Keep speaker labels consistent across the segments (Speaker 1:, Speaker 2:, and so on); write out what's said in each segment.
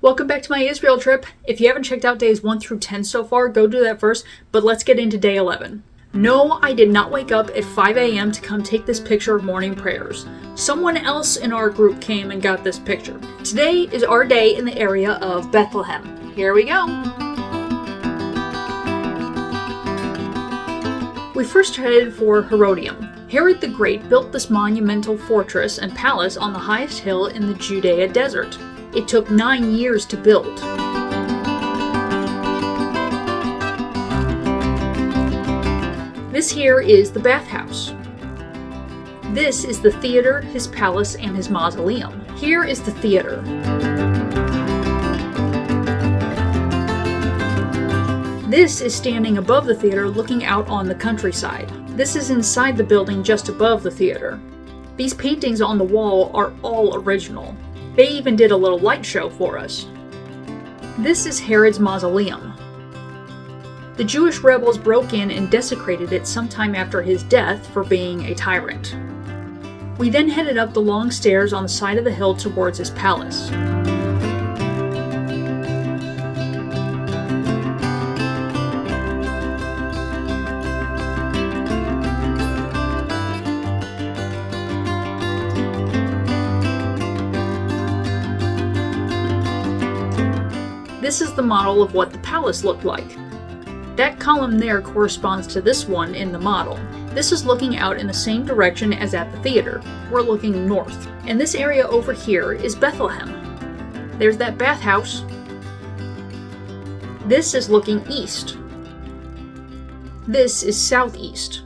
Speaker 1: Welcome back to my Israel trip. If you haven't checked out days 1 through 10 so far, go do that first, but let's get into day 11. No, I did not wake up at 5 a.m. to come take this picture of morning prayers. Someone else in our group came and got this picture. Today is our day in the area of Bethlehem. Here we go. We first headed for Herodium. Herod the Great built this monumental fortress and palace on the highest hill in the Judea desert. It took 9 years to build. This here is the bathhouse. This is the theater, his palace, and his mausoleum. Here is the theater. This is standing above the theater looking out on the countryside. This is inside the building just above the theater. These paintings on the wall are all original. They even did a little light show for us. This is Herod's mausoleum. The Jewish rebels broke in and desecrated it sometime after his death for being a tyrant. We then headed up the long stairs on the side of the hill towards his palace. This is the model of what the palace looked like. That column there corresponds to this one in the model. This is looking out in the same direction as at the theater. We're looking north. And this area over here is Bethlehem. There's that bathhouse. This is looking east. This is southeast.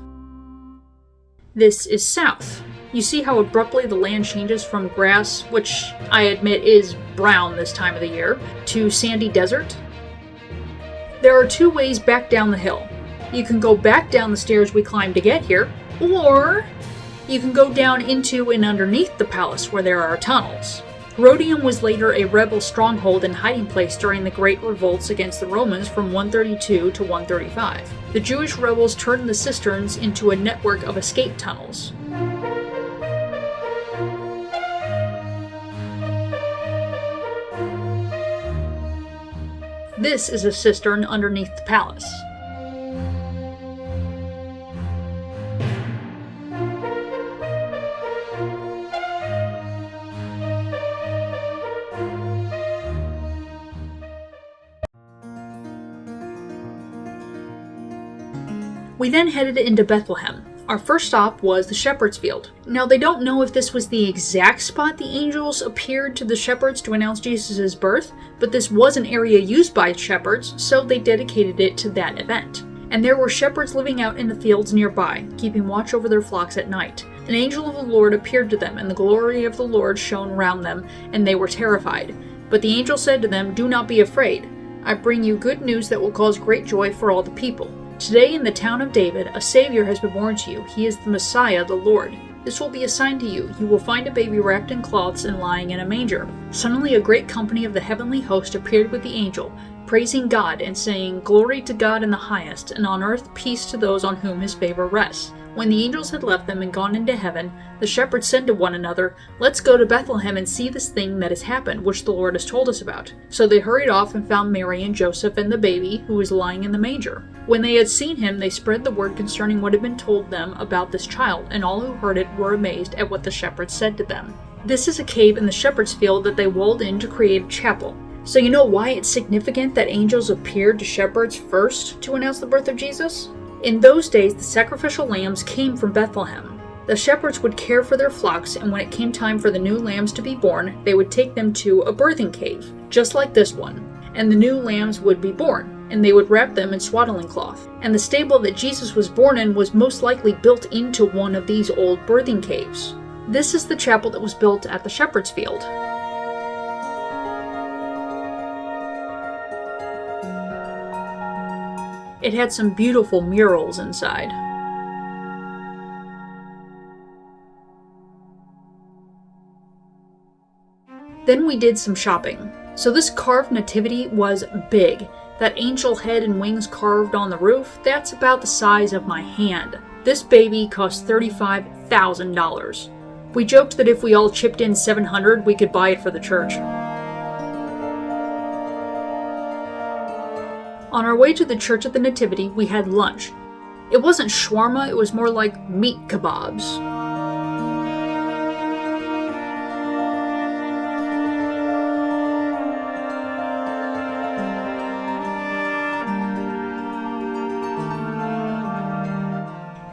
Speaker 1: This is south. You see how abruptly the land changes from grass, which I admit is brown this time of the year, to sandy desert? There are two ways back down the hill. You can go back down the stairs we climbed to get here, or you can go down into and underneath the palace where there are tunnels. Herodium was later a rebel stronghold and hiding place during the great revolts against the Romans from 132 to 135. The Jewish rebels turned the cisterns into a network of escape tunnels. This is a cistern underneath the palace. We then headed into Bethlehem. Our first stop was the shepherd's field. Now, they don't know if this was the exact spot the angels appeared to the shepherds to announce Jesus' birth, but this was an area used by shepherds, so they dedicated it to that event. And there were shepherds living out in the fields nearby, keeping watch over their flocks at night. An angel of the Lord appeared to them, and the glory of the Lord shone round them, and they were terrified. But the angel said to them, "Do not be afraid. I bring you good news that will cause great joy for all the people. Today in the town of David, a Savior has been born to you. He is the Messiah, the Lord. This will be a sign to you. You will find a baby wrapped in cloths and lying in a manger." Suddenly a great company of the heavenly host appeared with the angel, praising God and saying, "Glory to God in the highest, and on earth peace to those on whom his favor rests." When the angels had left them and gone into heaven, the shepherds said to one another, "Let's go to Bethlehem and see this thing that has happened, which the Lord has told us about." So they hurried off and found Mary and Joseph and the baby, who was lying in the manger. When they had seen him, they spread the word concerning what had been told them about this child, and all who heard it were amazed at what the shepherds said to them. This is a cave in the shepherd's field that they walled in to create a chapel. So you know why it's significant that angels appeared to shepherds first to announce the birth of Jesus? In those days, the sacrificial lambs came from Bethlehem. The shepherds would care for their flocks, and when it came time for the new lambs to be born, they would take them to a birthing cave, just like this one. And the new lambs would be born, and they would wrap them in swaddling cloth. And the stable that Jesus was born in was most likely built into one of these old birthing caves. This is the chapel that was built at the shepherd's field. It had some beautiful murals inside. Then we did some shopping. So this carved nativity was big. That angel head and wings carved on the roof, that's about the size of my hand. This baby cost $35,000. We joked that if we all chipped in $700, we could buy it for the church. On our way to the Church of the Nativity, we had lunch. It wasn't shawarma, it was more like meat kebabs.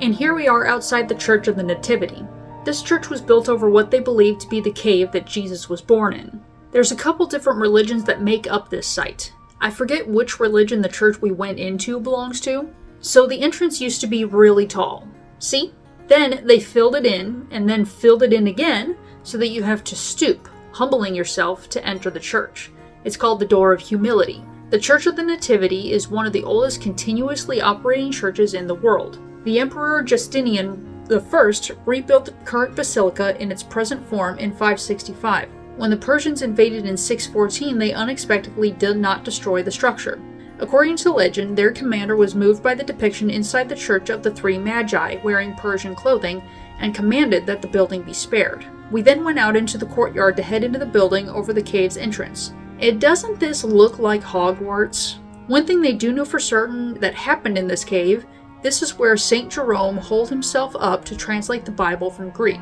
Speaker 1: And here we are outside the Church of the Nativity. This church was built over what they believed to be the cave that Jesus was born in. There's a couple different religions that make up this site. I forget which religion the church we went into belongs to. So the entrance used to be really tall. See? Then they filled it in, and then filled it in again, so that you have to stoop, humbling yourself to enter the church. It's called the Door of Humility. The Church of the Nativity is one of the oldest continuously operating churches in the world. The Emperor Justinian I rebuilt the current basilica in its present form in 565. When the Persians invaded in 614, they unexpectedly did not destroy the structure. According to legend, their commander was moved by the depiction inside the church of the three magi wearing Persian clothing and commanded that the building be spared. We then went out into the courtyard to head into the building over the cave's entrance. Doesn't this look like Hogwarts? One thing they do know for certain that happened in this cave, this is where St. Jerome holed himself up to translate the Bible from Greek.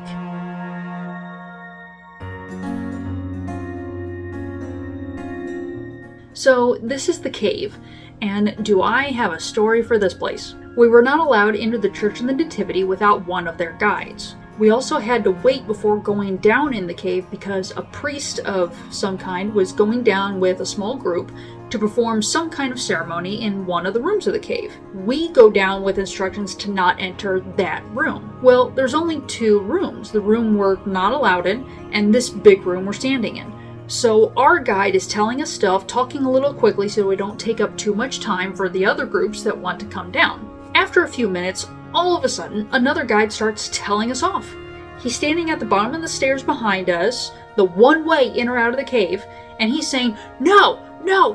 Speaker 1: So this is the cave, and do I have a story for this place? We were not allowed into the Church of the Nativity without one of their guides. We also had to wait before going down in the cave because a priest of some kind was going down with a small group to perform some kind of ceremony in one of the rooms of the cave. We go down with instructions to not enter that room. Well, there's only two rooms. The room we're not allowed in, and this big room we're standing in. So our guide is telling us stuff, talking a little quickly so we don't take up too much time for the other groups that want to come down. After a few minutes, all of a sudden, another guide starts telling us off. He's standing at the bottom of the stairs behind us, the one way in or out of the cave, and he's saying, No,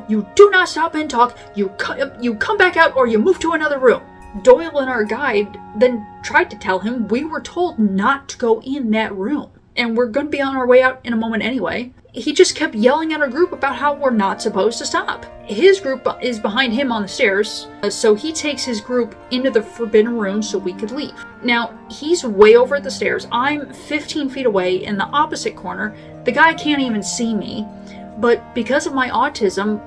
Speaker 1: you do not stop and talk. You come back out or you move to another room. Doyle and our guide then tried to tell him we were told not to go in that room, and we're going to be on our way out in a moment anyway. He just kept yelling at our group about how we're not supposed to stop. His group is behind him on the stairs, so he takes his group into the forbidden room so we could leave. Now, he's way over at the stairs. I'm 15 feet away in the opposite corner. The guy can't even see me. But because of my autism,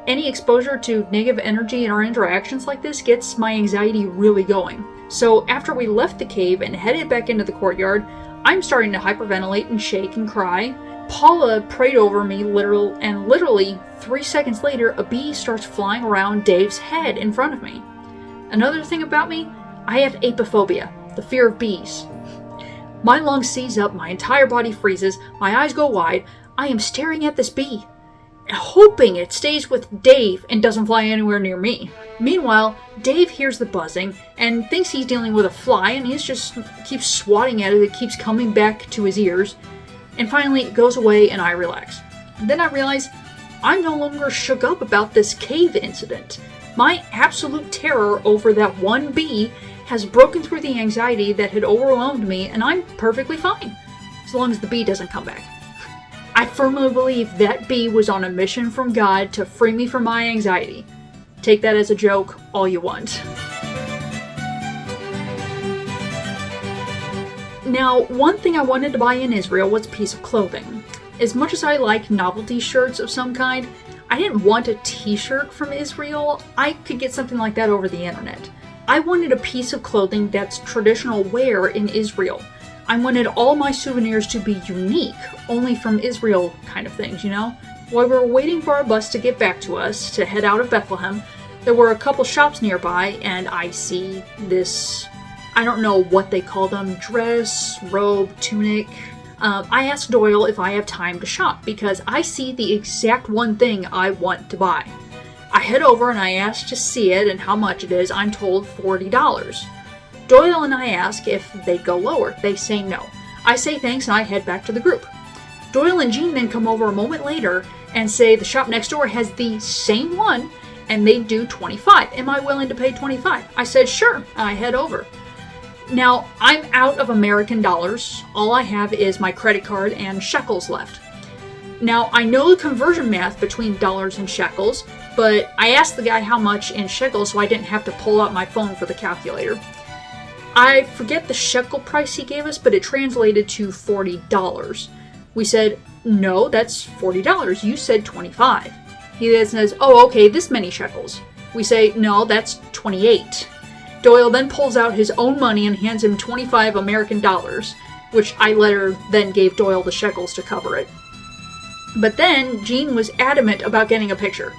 Speaker 1: any exposure to negative energy in our interactions like this gets my anxiety really going. So after we left the cave and headed back into the courtyard, I'm starting to hyperventilate and shake and cry. Paula prayed over me literally 3 seconds later, a bee starts flying around Dave's head in front of me. Another thing about me, I have apophobia, the fear of bees. My lungs seize up, my entire body freezes, my eyes go wide. I am staring at this bee, hoping it stays with Dave and doesn't fly anywhere near me. Meanwhile, Dave hears the buzzing and thinks he's dealing with a fly, and he just keeps swatting at it. It keeps coming back to his ears. And finally, it goes away and I relax. And then I realize I'm no longer shook up about this cave incident. My absolute terror over that one bee has broken through the anxiety that had overwhelmed me, and I'm perfectly fine, as long as the bee doesn't come back. I firmly believe that bee was on a mission from God to free me from my anxiety. Take that as a joke all you want. Now, one thing I wanted to buy in Israel was a piece of clothing. As much as I like novelty shirts of some kind, I didn't want a t-shirt from Israel. I could get something like that over the internet. I wanted a piece of clothing that's traditional wear in Israel. I wanted all my souvenirs to be unique, only from Israel kind of things, you know? While we were waiting for our bus to get back to us to head out of Bethlehem, there were a couple shops nearby, and I see this, I don't know what they call them, dress, robe, tunic. I asked Doyle if I have time to shop because I see the exact one thing I want to buy. I head over and I ask to see it and how much it is. I'm told $40. Doyle and I ask if they'd go lower. They say no. I say thanks and I head back to the group. Doyle and Jean then come over a moment later and say the shop next door has the same one and they do $25. Am I willing to pay $25? I said sure. I head over. Now, I'm out of American dollars. All I have is my credit card and shekels left. Now, I know the conversion math between dollars and shekels, but I asked the guy how much in shekels so I didn't have to pull out my phone for the calculator. I forget the shekel price he gave us, but it translated to $40. We said, no, that's $40. You said 25. He then says, oh, okay, this many shekels. We say, no, that's 28. Doyle then pulls out his own money and hands him 25 American dollars, which I later then gave Doyle the shekels to cover it. But then Jean was adamant about getting a picture.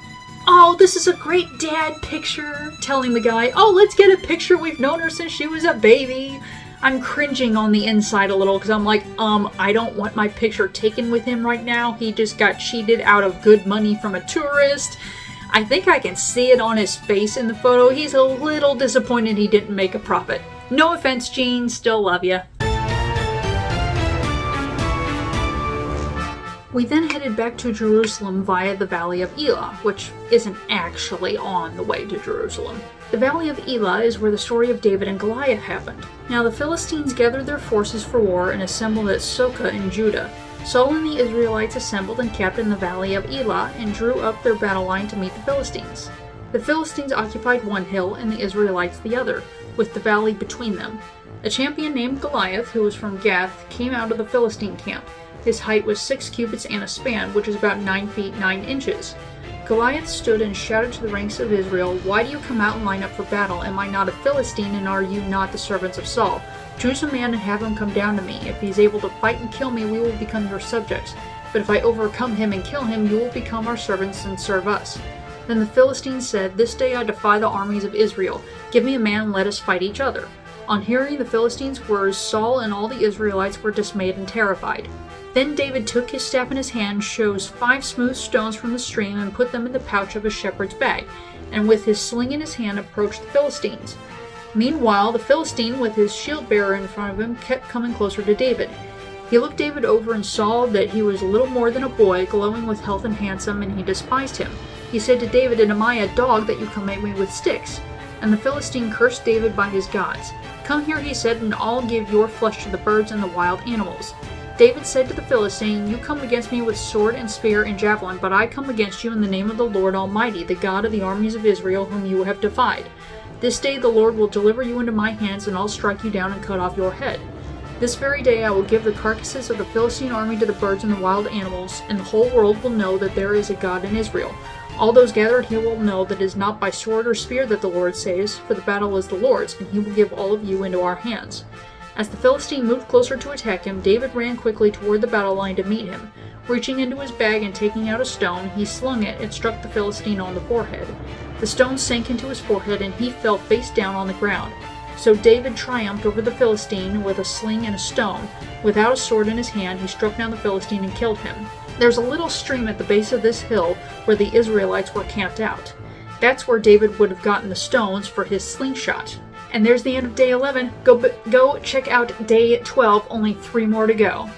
Speaker 1: Oh, this is a great dad picture, telling the guy, oh, let's get a picture. We've known her since she was a baby. I'm cringing on the inside a little because I'm like, I don't want my picture taken with him right now. He just got cheated out of good money from a tourist. I think I can see it on his face in the photo. He's a little disappointed he didn't make a profit. No offense, Jean. Still love ya. We then headed back to Jerusalem via the Valley of Elah, which isn't actually on the way to Jerusalem. The Valley of Elah is where the story of David and Goliath happened. Now the Philistines gathered their forces for war and assembled at Soka in Judah. Saul and the Israelites assembled and camped in the Valley of Elah and drew up their battle line to meet the Philistines. The Philistines occupied one hill and the Israelites the other, with the valley between them. A champion named Goliath, who was from Gath, came out of the Philistine camp. His height was 6 cubits and a span, which is about 9 feet 9 inches. Goliath stood and shouted to the ranks of Israel, why do you come out and line up for battle? Am I not a Philistine, and are you not the servants of Saul? Choose a man and have him come down to me. If he is able to fight and kill me, we will become your subjects. But if I overcome him and kill him, you will become our servants and serve us. Then the Philistines said, this day I defy the armies of Israel. Give me a man and let us fight each other. On hearing the Philistines' words, Saul and all the Israelites were dismayed and terrified. Then David took his staff in his hand, chose 5 smooth stones from the stream, and put them in the pouch of his shepherd's bag, and with his sling in his hand approached the Philistines. Meanwhile, the Philistine, with his shield-bearer in front of him, kept coming closer to David. He looked David over and saw that he was little more than a boy, glowing with health and handsome, and he despised him. He said to David, am I a dog that you come at me with sticks? And the Philistine cursed David by his gods. Come here, he said, and I'll give your flesh to the birds and the wild animals. David said to the Philistine, you come against me with sword and spear and javelin, but I come against you in the name of the Lord Almighty, the God of the armies of Israel, whom you have defied. This day the Lord will deliver you into my hands, and I'll strike you down and cut off your head. This very day I will give the carcasses of the Philistine army to the birds and the wild animals, and the whole world will know that there is a God in Israel. All those gathered here will know that it is not by sword or spear that the Lord saves, for the battle is the Lord's, and he will give all of you into our hands. As the Philistine moved closer to attack him, David ran quickly toward the battle line to meet him. Reaching into his bag and taking out a stone, he slung it and struck the Philistine on the forehead. The stone sank into his forehead and he fell face down on the ground. So David triumphed over the Philistine with a sling and a stone. Without a sword in his hand, he struck down the Philistine and killed him. There's a little stream at the base of this hill where the Israelites were camped out. That's where David would have gotten the stones for his slingshot. And there's the end of day 11. Go check out day 12, only 3 more to go.